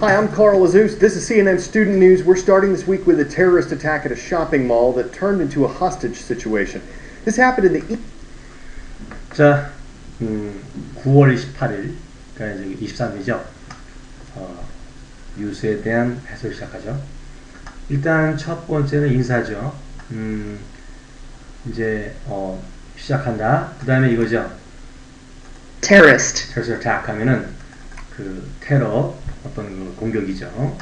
Hi, I'm Carl Azus. This is CNN Student News. We're starting this week with a terrorist attack at a shopping mall that turned into a hostage situation. This happened in the 자, 9월 28일, 그러니까 이제 23일이죠. 뉴스에 대한 해설 시작하죠. 일단 첫 번째는 인사죠. 이제 시작한다. 그 다음에 이거죠. Terrorist. terrorist attack 하면은 그 테러 어떤 그 공격이죠.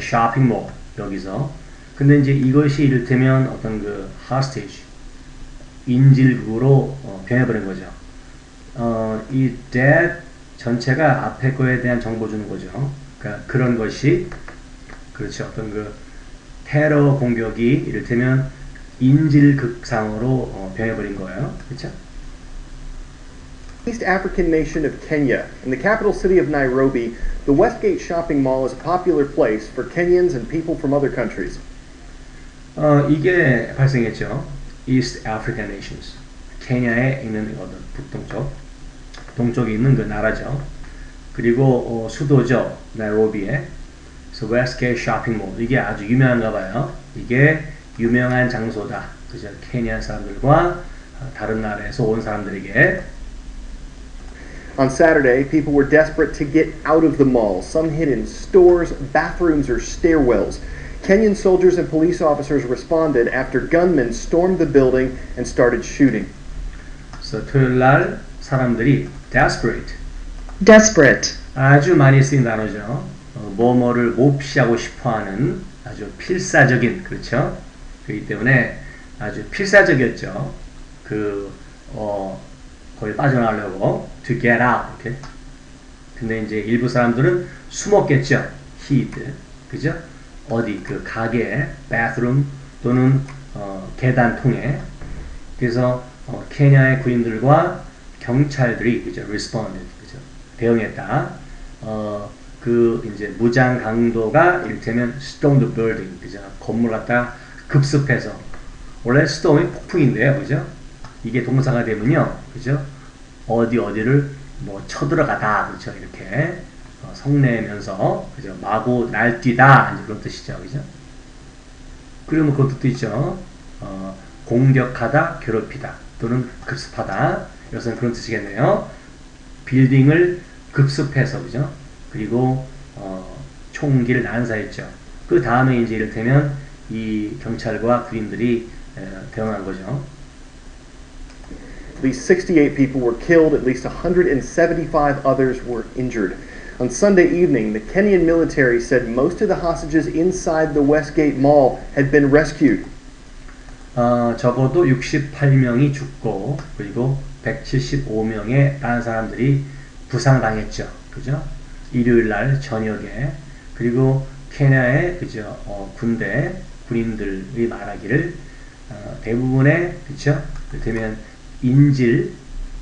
쇼핑몰 여기서. 근데 이제 이것이 이를테면 어떤 그 hostage 인질극으로 변해버린 거죠. 이 that 전체가 앞에 거에 대한 정보 주는 거죠. 그러니까 그런 것이 그렇죠. 어떤 그 테러 공격이 이를테면 인질극상으로 변해버린 거예요. 그렇죠? East African nation of Kenya. In the capital city of Nairobi, the Westgate shopping mall is a popular place for Kenyans and people from other countries. 이게 발생했죠. East African nations. 케냐에 있는 동쪽에 있는 그 나라죠. 그리고 수도죠. 나이로비에. 그래서 Westgate shopping mall. 이게 아주 유명한가 봐요. 이게 유명한 장소다. 그죠? 케냐 사람들과 다른 나라에서 온 사람들에게. On Saturday, people were desperate to get out of the mall. Some hid in stores, bathrooms, or stairwells. Kenyan soldiers and police officers responded after gunmen stormed the building and started shooting. 그래서 토요일 날 사람들이 desperate. Desperate. 아주 많이 쓰인 단어죠. 뭐뭐를 몹시하고 싶어하는 아주 필사적인, 그렇죠? 그렇기 때문에 아주 필사적이었죠. 거기 빠져나가려고 to get out 이렇게. 근데 이제 일부 사람들은 숨었겠죠. hid, 그죠? 어디 그 가게, bathroom 또는 계단통에. 그래서 케냐의 군인들과 경찰들이 그죠? responded, 그죠? 대응했다. 그 이제 무장 강도가 이를테면 storm the building, 그죠? 건물 갖다 급습해서. 원래 storm이 폭풍인데요, 그죠? 이게 동사가 되면요, 그죠? 어디를 뭐 쳐들어가다, 그렇죠? 이렇게 성내면서, 그죠? 마구 날뛰다, 이제 그런 뜻이죠, 그죠? 그리고 뭐 그런 뜻도 있죠. 공격하다, 괴롭히다, 또는 급습하다. 이것은 그런 뜻이겠네요. 빌딩을 급습해서, 그죠? 그리고 총기를 난사했죠. 그 다음에 이제 이를테면 이 경찰과 군인들이 대응한 거죠. At least 68 people were killed, at least 175 others were injured. On Sunday evening, the Kenyan military said most of the hostages inside the Westgate Mall had been rescued. 적어도 68명이 죽고 그리고 175명의 다른 사람들이 부상당했죠. 그죠? 일요일 날 저녁에. 그리고 케냐의 그죠? 군인들이 말하기를 대부분의 그죠? 이를테면 인질,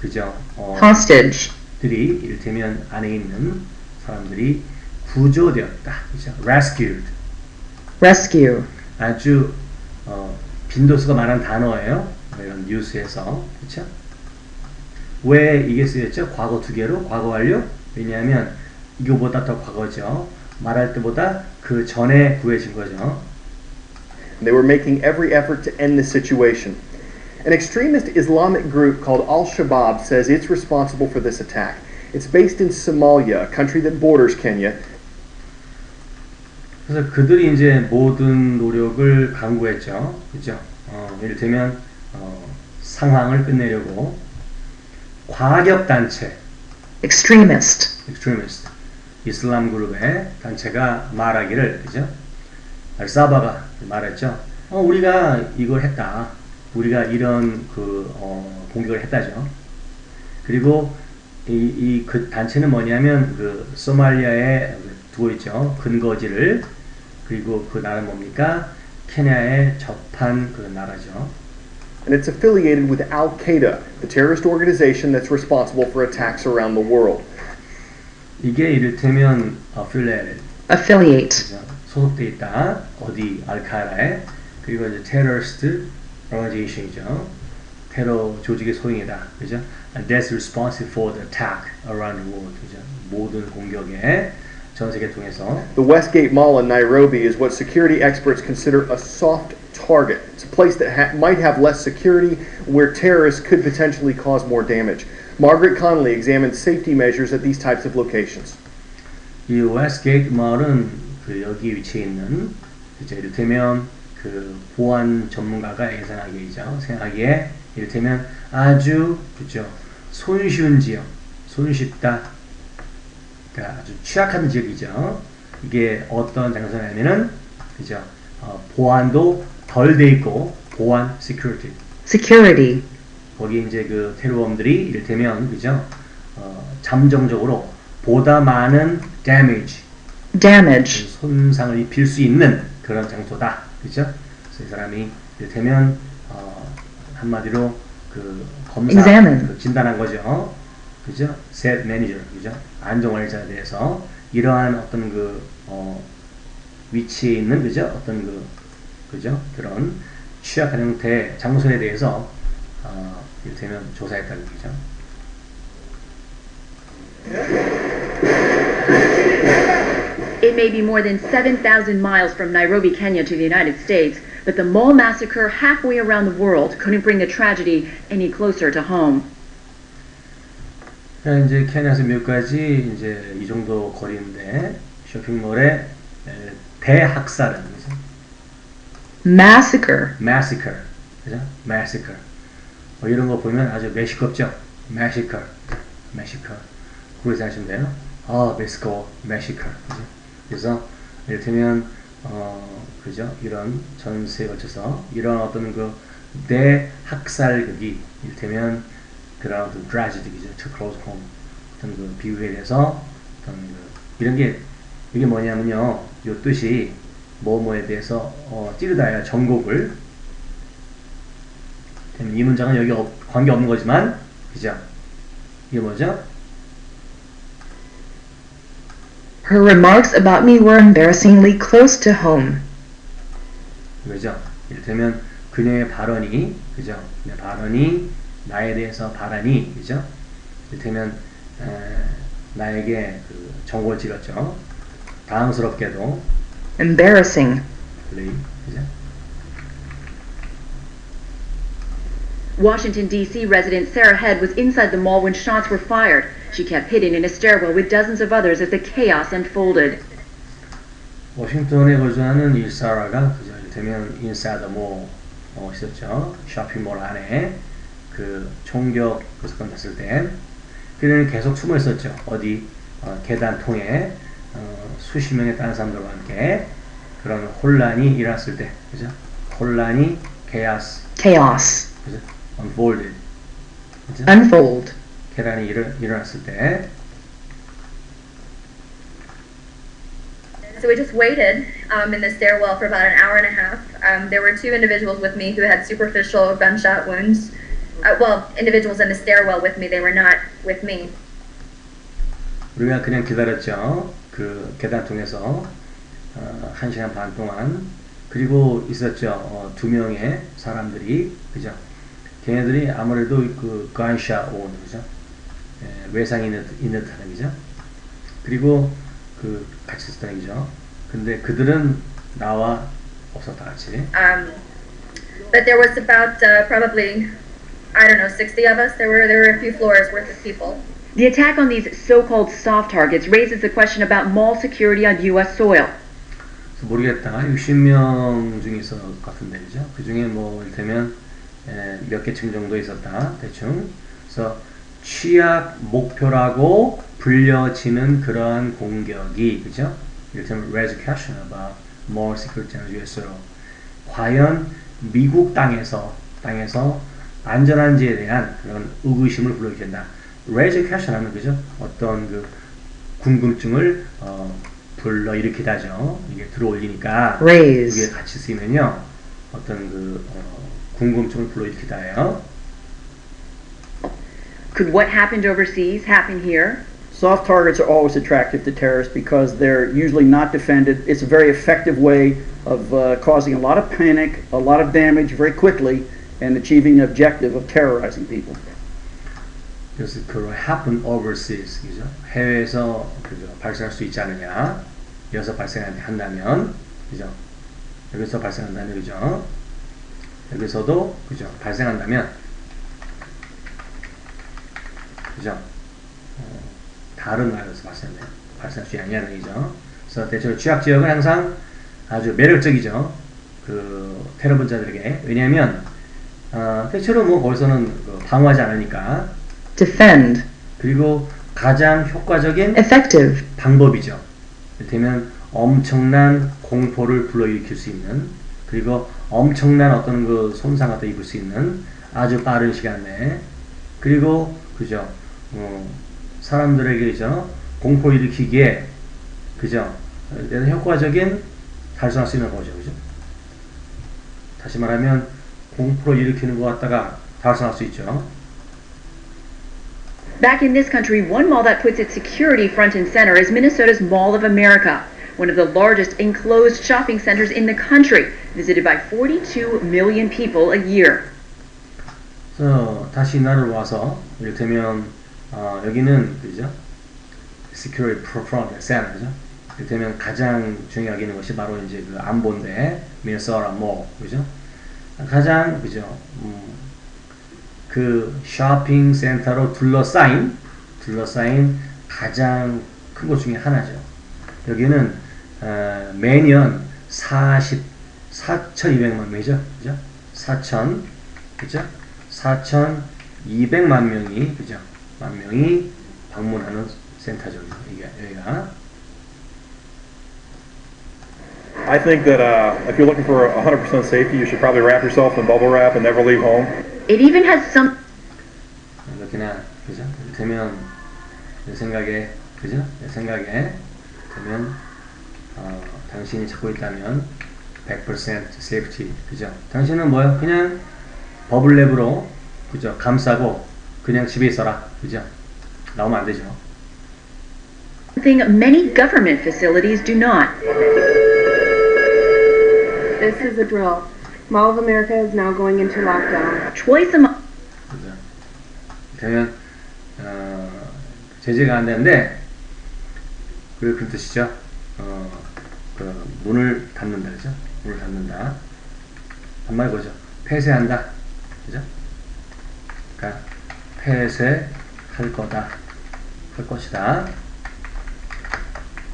그죠? Hostage. 들이 이를테면 안에 있는 사람들이 구조되었다, 그죠? Rescued. Rescue. 아주 빈도수가 많은 단어예요. 이런 뉴스에서, 그렇죠? 왜 이게 쓰였죠? 과거 두 개로 과거 완료. 왜냐하면 이거보다 더 과거죠. 말할 때보다 그 전에 구해진 거죠. They were making every effort to end the situation. An extremist Islamic group called Al-Shabaab says it's responsible for this attack. It's based in Somalia, a country that borders Kenya. 그래서 그들이 이제 모든 노력을 강구했죠. 그죠? 이를테면 상황을 끝내려고 과격 단체 Extremist. 이슬람 그룹의 단체가 말하기를, 그죠? 알사바가 말했죠. 우리가 이걸 했다. 우리가 이런 공격을 했다죠. 그리고 그 단체는 뭐냐면 그 소말리아에 두고 있죠. 근거지를. 그리고 그 나라는 뭡니까? 케냐에 접한 그 나라죠. And it's affiliated with Al-Qaeda, the terrorist organization that's responsible for attacks around the world. 이게 이를테면 Affiliate. 소속돼 있다. 어디 알카에다에. 그리고 이제 terrorist organization이죠. 테러 조직의 소행이다. 그죠? And that's responsible for the attack around the world. 그죠? 모든 공격에 전 세계 통해서. The Westgate Mall in Nairobi is what security experts consider a soft target. It's a place that might have less security, where terrorists could potentially cause more damage. Margaret Connolly examined safety measures at these types of locations. 이 웨스트게이트 몰은 그 여기 위치해 있는 이제 이를테면 그 보안 전문가가 예상하기죠. 생각하기에 이를테면 아주 그죠 손쉬운 지역, 손쉽다, 그러니까 아주 취약한 지역이죠. 이게 어떤 장소냐면은 그죠 보안도 덜 돼 있고 보안 security. Security. 거기 이제 그 테러범들이 이를테면 그죠 잠정적으로 보다 많은 damage. 손상을 입힐 수 있는 그런 장소다, 그죠? 그래서 이 사람이 이를테면 한마디로 그 검사, 그 진단한 거죠, 그죠? set manager, 그죠? 안전관리자에 대해서 이러한 어떤 그 위치에 있는 그죠? 어떤 그 그죠? 그런 취약한 형태의 장소에 대해서 이를테면 조사했다는 얘기죠. It may be more than 7,000 miles from Nairobi, Kenya to the United States, but the mall massacre halfway around the world couldn't bring the tragedy any closer to home. 이제 케냐에서 미국까지 이제 이 정도 거리인데 쇼핑몰의 대학살은 그죠? Massacre. 그죠? Massacre. 이런 거 보면 아주 매시껍죠? Massacre. 그래서 하시면 돼요. Massacre. 그죠? 그래서 이를테면 그죠? 이런 전세에 걸쳐서 이런 어떤 그 대학살극이 이를테면 그런 어떤 트래지디죠. To close home. 어떤 그 비유에 대해서 어떤 그 이런 게 이게 뭐냐면요. 요 뜻이 뭐뭐에 대해서 찌르다야 전곡을. 이 문장은 여기 관계 없는 거지만 그죠? 이게 뭐죠? Her remarks about me were embarrassingly close to home. 그죠? 이를테면 그녀의 발언이 그죠? 발언이 나에 대해서 발언이 그죠? 이를테면 나에게 그 정골 찔렀죠. 당황스럽게도 embarrassing. 그죠? Washington, D.C. resident Sarah Head was inside the mall when shots were fired. She kept hidden in a stairwell with dozens of others as the chaos unfolded. 워싱턴에 거주하는 이 사라가 그죠? 이를테면 inside the mall 있었죠. 쇼핑몰 안에 그 총격 그 사건 났을 때 그는 계속 숨어 있었죠. 어디 계단 통에 수십 명의 다른 사람들과 함께 그런 혼란이 일어났을 때, 그죠? 혼란이 chaos. 그죠? unfolded. 그죠? Unfold. 계란이 일어났을 때. So we just waited in the stairwell for about an hour and a half. There were two individuals with me who had superficial gunshot wounds. Individuals in the stairwell with me. They were not with me. 우리가 그냥 기다렸죠. 그 계단 통해서 1시간 반 동안. 그리고 있었죠. 2명의 사람들이, 그죠? 걔네들이 아무래도 그 gunshot wound, 그죠? 외상이 있는 듯한 얘기죠. 그리고 그 같이 있었다는 얘기죠. 근데 그들은 나와 없었다 같이. But there was about probably 60 of us. There were a few floors worth of people. The attack on these so-called soft targets raises the question about mall security on U.S. soil. 모르겠다. 60명 중에 있었을 것 같은데, 그죠? 그 중에 뭐 이를테면 몇 개 층 정도 있었다, 대충. 그래서 취약 목표라고 불려지는 그러한 공격이, 그죠? 이를테면 raise a question about mall security on U.S. soil. 과연 미국 땅에서 안전한지에 대한 그런 의구심을 불러오게 된다. raise a question 하면 그죠? 어떤 그 궁금증을 불러일으키다 하죠. 이게 들어올리니까 raise. 이게 같이 쓰이면요. 어떤 그 궁금증을 불러일으키다 해요. Could what happened overseas happen here? Soft targets are always attractive to terrorists because they're usually not defended. It's a very effective way of causing a lot of panic, a lot of damage very quickly, and achieving the objective of terrorizing people. 그래서 could happen overseas, 그죠? 해외에서 그죠? 발생할 수 있지 않느냐? 여기서 발생한다면, 그죠? 여기서 발생한다면, 그죠? 여기서도 그죠? 발생한다면, 그죠? 다른 나라에서 발생할 수 있냐는 얘기죠. 그래서 대체로 취약 지역은 항상 아주 매력적이죠. 그 테러 분자들에게. 왜냐하면 대체로 뭐 거기서는 방어하지 않으니까. defend, 그리고 가장 효과적인 effective, 방법이죠. 이를테면 엄청난 공포를 불러일으킬 수 있는, 그리고 엄청난 어떤 그 손상 같은 입을 수 있는 아주 빠른 시간 내에, 그리고 그죠? 사람들에게 그죠? 공포 일으키기에 그죠? 효과적인 달성할 수 있는 거죠, 그죠? 다시 말하면 공포를 일으키는 것 갖다가 달성할 수 있죠. Back in this country, one mall that puts its security front and center is Minnesota's Mall of America, one of the largest enclosed shopping centers in the country, visited by 42 million people a year. 그래서 다시 나라로 와서 이를테면 여기는 그죠? Security front and center, 그죠? 이를테면 가장 중요하게 있는 것이 바로 이제 그 안보인데, 미네소타 몰, 그죠? 가장 그죠? 그 쇼핑 센터로 둘러싸인 가장 큰 것 중에 하나죠. 여기는 매년 4,200만 명이죠, 그죠? 4,200만 명이 그죠? 만 명이 방문하는 센터죠, 여기가. I think that if you're looking for 100% safety, you should probably wrap yourself in bubble wrap and never leave home. It even has some 이렇게나 그죠? 되면 내 생각에 그죠? 내 생각에 되면 당신이 찾고 있다면 100% safety, 그죠? 당신은 뭐요? 그냥 버블랩으로 그죠? 감싸고 그냥 집에 있어라, 그죠? 나오면 안 되죠. thing many government facilities do not. This is a drill. Mall of America is now going into lockdown. Twice a month. 그죠? 그러면 제재가 안 되는데 그런 뜻이죠. 그 문을 닫는다, 그죠? 문을 닫는다. 한마디 그죠? 폐쇄한다, 그죠? 그러니까 폐쇄할 거다, 할 것이다.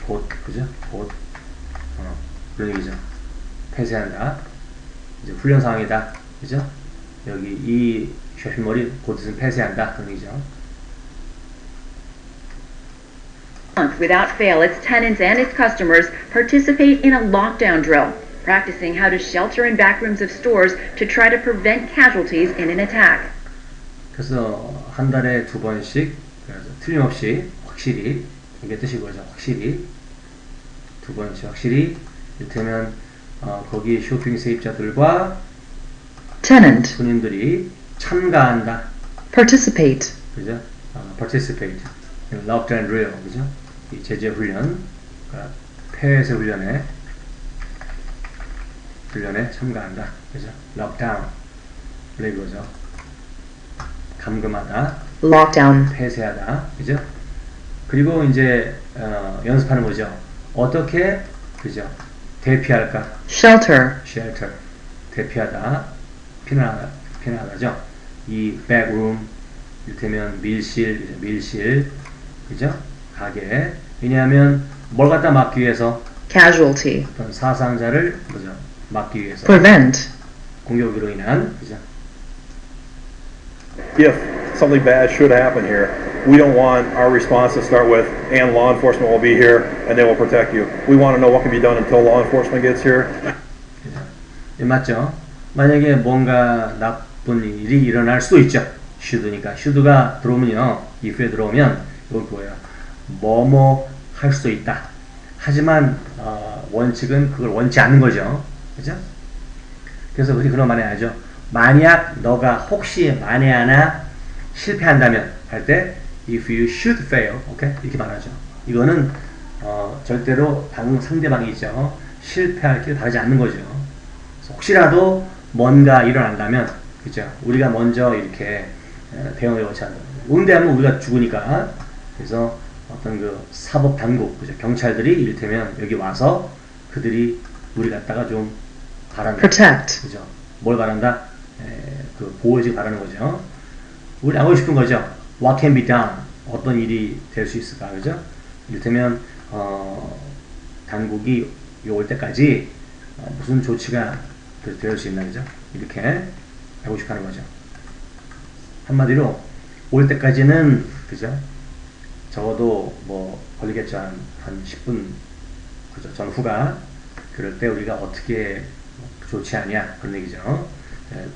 곧, 그죠? 곧 그런 얘기죠. 폐쇄한다. 이제 훈련 상황이다, 그죠? 여기 이 쇼핑몰이 곧 있으면 폐쇄한다, 그런 얘기죠. Without fail, its tenants and its customers participate in a lockdown drill, practicing how to shelter in back rooms of stores to try to prevent casualties in an attack. 그래서 한 달에 2번씩, 그래서 틀림없이 확실히, 이게 뜻이 뭐죠? 확실히 2번씩 확실히, 이를테면 거기 쇼핑 세입자들과 tenant, 손님들이 참가한다, participate, 그죠? participate, lockdown drill, 그죠? 이 제재 훈련, 그러니까 폐쇄 훈련에 참가한다, 그죠? lockdown, 이거죠. 감금하다, lockdown, 폐쇄하다, 그죠? 그리고 이제 연습하는 거죠. 어떻게, 그죠? 대피할까? shelter, shelter, 대피하다, 피난하다죠. 이 backroom, 이를테면 밀실, 그죠? 가게. 왜냐하면 뭘 갖다 막기 위해서? casualty, 어떤 사상자를 뭐죠? 막기 위해서. prevent, 공격으로 인한, 그죠? If something bad should happen here, we don't want our response to start with, and law enforcement will be here and they will protect you. We want to know what can be done until law enforcement gets here. 그죠? 예, 맞죠? 만약에 뭔가 나쁜 일이 일어날 수도 있죠. should니까. should가 들어오면요. if에 들어오면 이걸 뭐예요? 뭐뭐 할 수도 있다. 하지만 원칙은 그걸 원치 않는 거죠. 그죠? 그래서 우리 그런 말 해야죠. 만약 너가 혹시 만에 하나 실패한다면 할 때 if you should fail, 오케이? 이렇게 말하죠. 이거는 절대로 상대방이죠. 실패할 길 바라지 않는 거죠. 혹시라도 뭔가 일어난다면, 그죠? 우리가 먼저 이렇게 대응을 거치 않는 응대하면 우리가 죽으니까. 그래서 어떤 그 사법 당국, 그죠? 경찰들이 이를테면 여기 와서 그들이 우리 갖다가 좀 바란다. protect, 그죠? 뭘 바란다? 그 보호해주기 바라는 거죠. 우리 알고 싶은 거죠. What can be done? 어떤 일이 될 수 있을까, 그죠? 이를테면 당국이 올 때까지 무슨 조치가 될 수 있나, 그죠? 이렇게 알고 싶어하는 거죠. 한마디로 올 때까지는, 그죠? 적어도 뭐 걸리겠죠. 한 10분, 그죠? 전후가. 그럴 때 우리가 어떻게 조치하냐, 그런 얘기죠.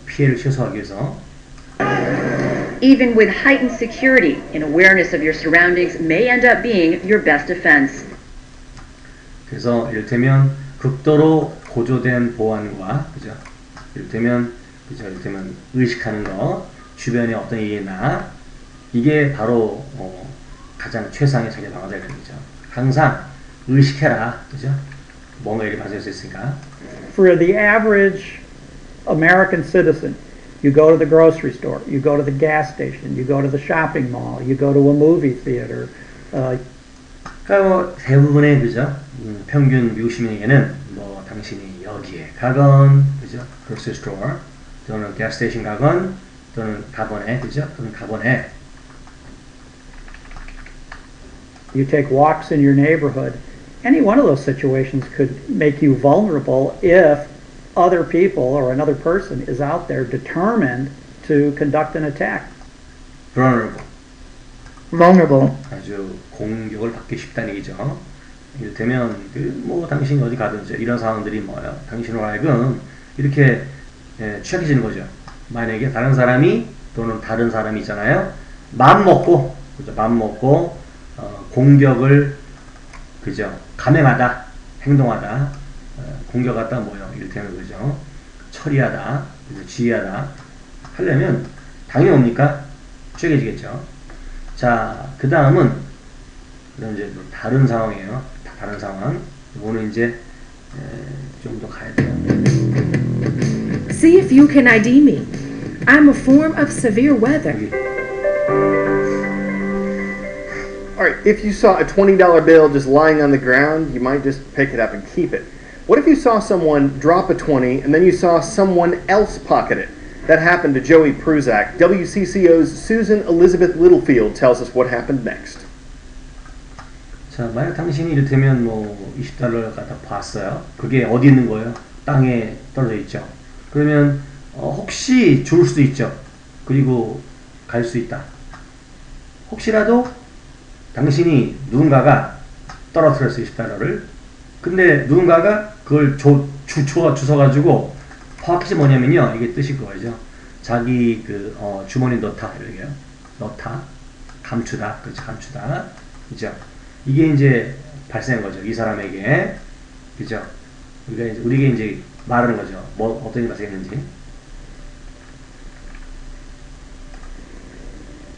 피해를 최소화하기 위해서. Even with heightened security, an awareness of your surroundings may end up being your best defense. 그래서 이를테면 극도로 고조된 보안과, 그죠? 이를테면 의식하는 거, 주변에 어떤 일이 있나, 이게 바로 가장 최상의 자기 방어다 이런 거죠. 항상 의식해라, 그죠? 뭔가 일이 발생할 수 있으니까. For the average American citizen, you go to the grocery store, you go to the gas station, you go to the shopping mall, you go to a movie theater. 그러니까 뭐 대부분의, 그죠? 평균 미국 시민에게는 뭐 당신이 여기에 가건, 그죠? grocery store 또는 gas station 가건 또는 가번에, 그죠? 또는 가번에. You take walks in your neighborhood. Any one of those situations could make you vulnerable if other people or another person is out there determined to conduct an attack. vulnerable. vulnerable, 아주 공격을 받기 쉽다는 얘기죠. 이를테면 뭐 당신이 어디 가든지 이런 상황들이 뭐예요? 당신으로 하여금 이렇게 취약해지는 거죠. 만약에 다른 사람이 또는 다른 사람이 있잖아요. 마음 먹고, 그죠? 마음 먹고 공격을, 그죠? 감행하다, 행동하다, 공격하다 뭐요? 이를테면 그죠? 처리하다, 그죠? 지휘하다 하려면 당연히 뭡니까? 취약해지겠죠. 자, 그 다음은 그다음 이제 또 다른 상황이에요. 다른 상황. 이거는 이제 좀 더 가야 돼요. See if you can ID me. I'm a form of severe weather. 여기. Alright, if you saw a $20 bill just lying on the ground, you might just pick it up and keep it. What if you saw someone drop a 20 and then you saw someone else pocket it? That happened to Joey Pruzak. WCCO's Susan Elizabeth Littlefield tells us what happened next. 자, 만약 당신이 이를테면 뭐 $20를 갖다 봤어요. 그게 어디 있는 거예요? 땅에 떨어져 있죠. 그러면 혹시 죽을 수도 있죠. 그리고 갈 수 있다. 혹시라도 당신이 누군가가 떨어뜨렸어요, $20를. 근데 누군가가 그걸 주워가지고 파켓이 뭐냐면요, 이게 뜻이 그거죠. 자기 주머니 넣다, 이렇게요. 넣다, 감추다, 그렇죠, 감추다, 그죠. 이게 이제 발생한 거죠, 이 사람에게, 그죠. 우리가 이제 말하는 거죠. 뭐 어떤 일이 발생했는지.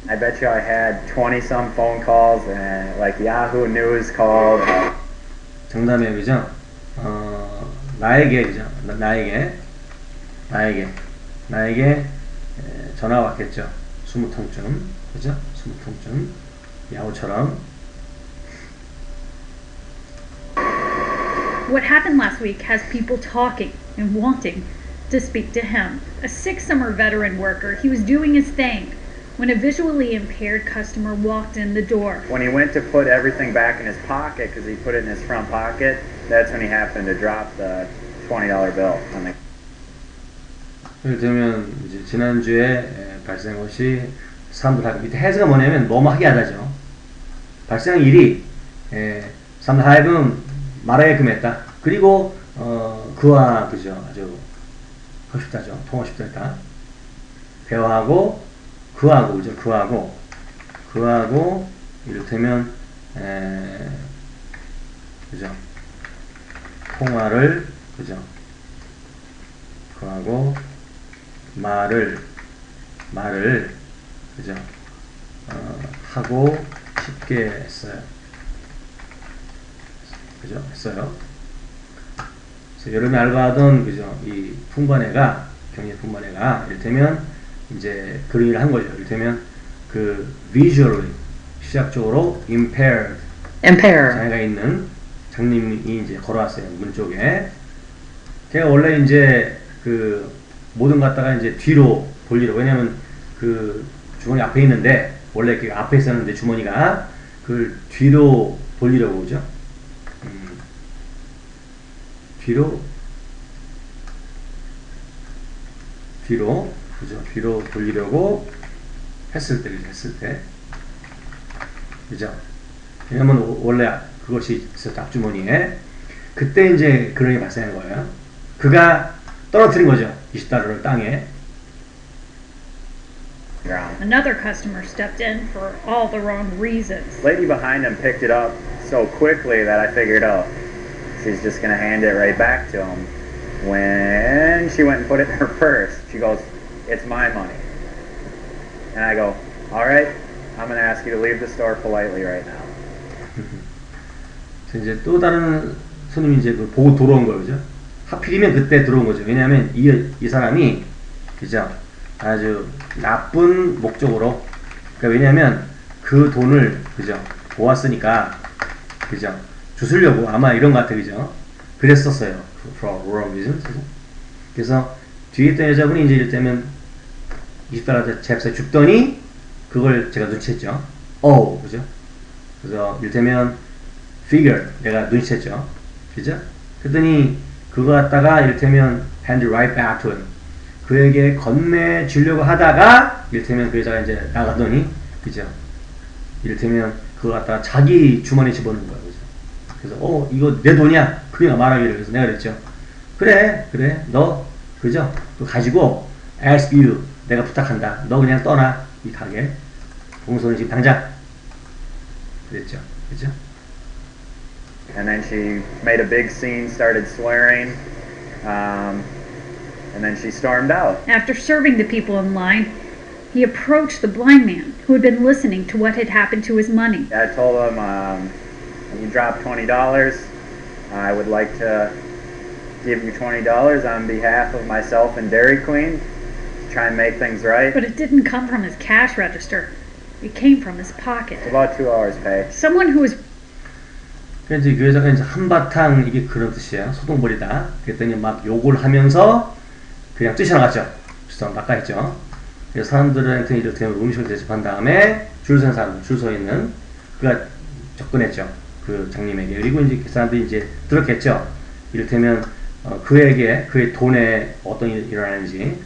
I bet you I had 20-some phone calls and like Yahoo News called. 정답이에요, 그죠? 나에게, 그죠? 나에게 전화가 왔겠죠. 20통쯤, 그죠? 20통쯤. 야후처럼. What happened last week has people talking and wanting to speak to him. A 6-summer veteran worker, he was doing his thing when a visually impaired customer walked in the door. When he went to put everything back in his pocket, because he put it in his front pocket, that's when he happened to drop the $20 bill on the. 예를 들면 이제 지난주에 발생한 것이 사람들 밑에 해석가 뭐냐면 뭐뭐 하게 하다죠. 발생한 일이 사람들 하여금 말하게끔 했다. 그리고 그와 그죠 아주 하고 싶다죠. 통하고 싶다 했다. 대화하고 그하고 그죠 그하고 이를테면 그죠 통화를 그죠 그하고 말을 그죠 하고 쉽게 했어요. 그죠 했어요. 그래서 여름에 알바하던 그죠 이 풍번애가 경리 풍번애가 이를테면 이제 그런 일을 한 거죠. 이를테면 그 visually 시각적으로 impaired 장애가 있는 장님이 이제 걸어왔어요. 문 쪽에. 걔가 원래 이제 그 모든 갖다가 이제 뒤로 돌리려고. 왜냐면 그 주머니 앞에 있는데 원래 그 앞에 있었는데 주머니가 그걸 뒤로 돌리려고 그죠? 뒤로 그죠? 뒤로 돌리려고 했을 때 그죠? 왜냐면 원래 그것이 있었죠. 앞주머니에. 그때 이제 그런 게 발생한 거예요. 그가 떨어뜨린 거죠. $20를 땅에. Another customer stepped in for all the wrong reasons. Lady behind him picked it up so quickly that I figured, oh, she's just going to hand it right back to him. When she went and put it in her purse, she goes, it's my money. And I go, all right, I'm going to ask you to leave the store politely right now. 이제 또 다른 손님이 이제 그 보고 들어온 거예요, 그죠? 하필이면 그때 들어온 거죠. 왜냐하면 이 사람이 그죠? 아주 나쁜 목적으로. 그러니까 왜냐하면 그 돈을 그죠? 모았으니까 그죠? 주스려고 아마 이런 것 같아, 그죠? 그랬었어요. For wrong reasons. 그래서 뒤에 있던 여자분이 이제 이를테면 $20 제 앞에 줍더니 그걸 제가 눈치챘죠. 그죠? 그래서 이를테면 figure 내가 눈치챘죠. 그죠? 그랬더니 그거 갖다가 이를테면 hand right back to him. 그에게 건네주려고 하다가 이를테면 그 여자가 이제 나가더니 그죠? 이를테면 그거 갖다가 자기 주머니에 집어넣은 거예요. 그죠? 그래서 이거 내 돈이야. 그냥 말하기를. 그래서 내가 그랬죠. 그래 너 그죠? 그거 가지고 ask you 내가 부탁한다. 너 그냥 떠나 이 가게. 봉선은 지금 당장 그랬죠. 그죠? And then she made a big scene, started swearing, and then she stormed out. After serving the people in line, he approached the blind man who had been listening to what had happened to his money. I told him, when you drop $20, I would like to give you $20 on behalf of myself and Dairy Queen to try and make things right. But it didn't come from his cash register. It came from his pocket. It's about 2 hours pay. Someone who was 그래서 그 여자가 이제 한바탕 이게 그런 뜻이야. 소동벌이다. 그랬더니 막 욕을 하면서 그냥 뛰쳐나갔죠. 주선 낚아했죠. 그래서 사람들한테 이렇게 음식을 대접한 다음에 줄 선 사람, 줄 서 있는 그가 접근했죠. 그 장님에게. 그리고 이제 그 사람들이 이제 들었겠죠. 이를테면 그에게 그의 돈에 어떤 일이 일어나는지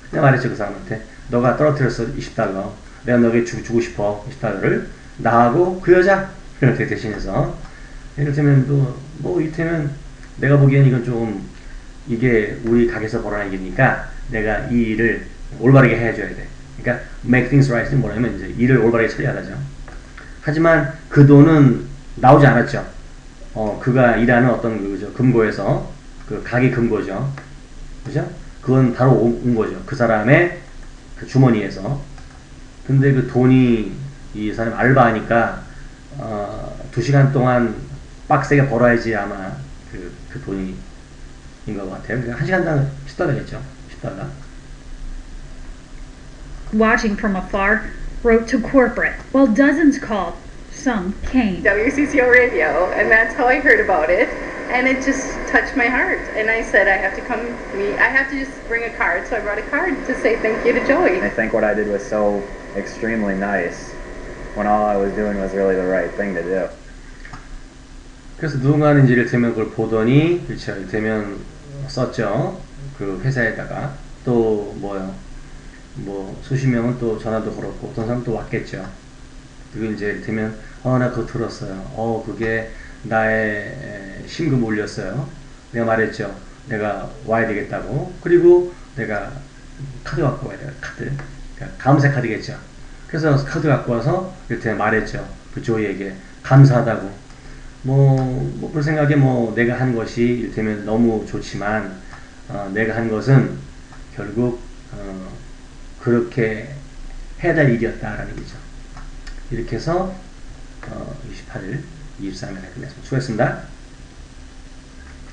그냥 말했죠. 그 사람한테 너가 떨어뜨렸어 $20. 내가 너에게 주고 싶어 $20를 나하고 그 여자 이렇게 대신해서. 이를테면 뭐 이를테면 내가 보기엔 이건 좀 이게 우리 가게에서 벌어난 일이니까 내가 이 일을 올바르게 해줘야 돼. 그러니까 make things right이 뭐냐면 이제 일을 올바르게 처리하자죠. 하지만 그 돈은 나오지 않았죠. 그가 일하는 어떤 그죠 금고에서 그 가게 금고죠. 그죠? 그건 바로 온 거죠. 그 사람의 그 주머니에서. 근데 그 돈이 이 사람 알바하니까 2시간 동안 빡세게 벌어야지 아마 그 돈이 인 것 같아요. 그러니까 1시간당 $10겠죠. $10. watching from afar wrote to corporate while dozens called. Some came. WCCO radio, and that's how I heard about it, and it just touched my heart. And I said, I have to come meet. I have to just bring a card, so I brought a card to say thank you to Joey. I think what I did was so extremely nice when all I was doing was really the right thing to do. 그래서 누군가는 이제 이를테면 그걸 보더니 그렇죠. 이를테면 썼죠. 그 회사에다가 또 뭐요. 뭐 수십 명은 또 전화도 걸었고 어떤 사람은 또 왔겠죠. 그리고 이제 이를테면 나 그거 들었어요. 그게 나의 신금 올렸어요. 내가 말했죠. 내가 와야 되겠다고. 그리고 내가 카드 갖고 와야 돼요. 카드. 그러니까 감사 카드겠죠. 그래서 카드 갖고 와서 이렇게 말했죠. 그 조이에게 감사하다고. 볼 생각에 내가 한 것이 이를테면 너무 좋지만 내가 한 것은 결국 그렇게 해야 될 일이었다라는 얘기죠. 이렇게 해서 28일, 23일에 끝냈습니다. 수고했습니다.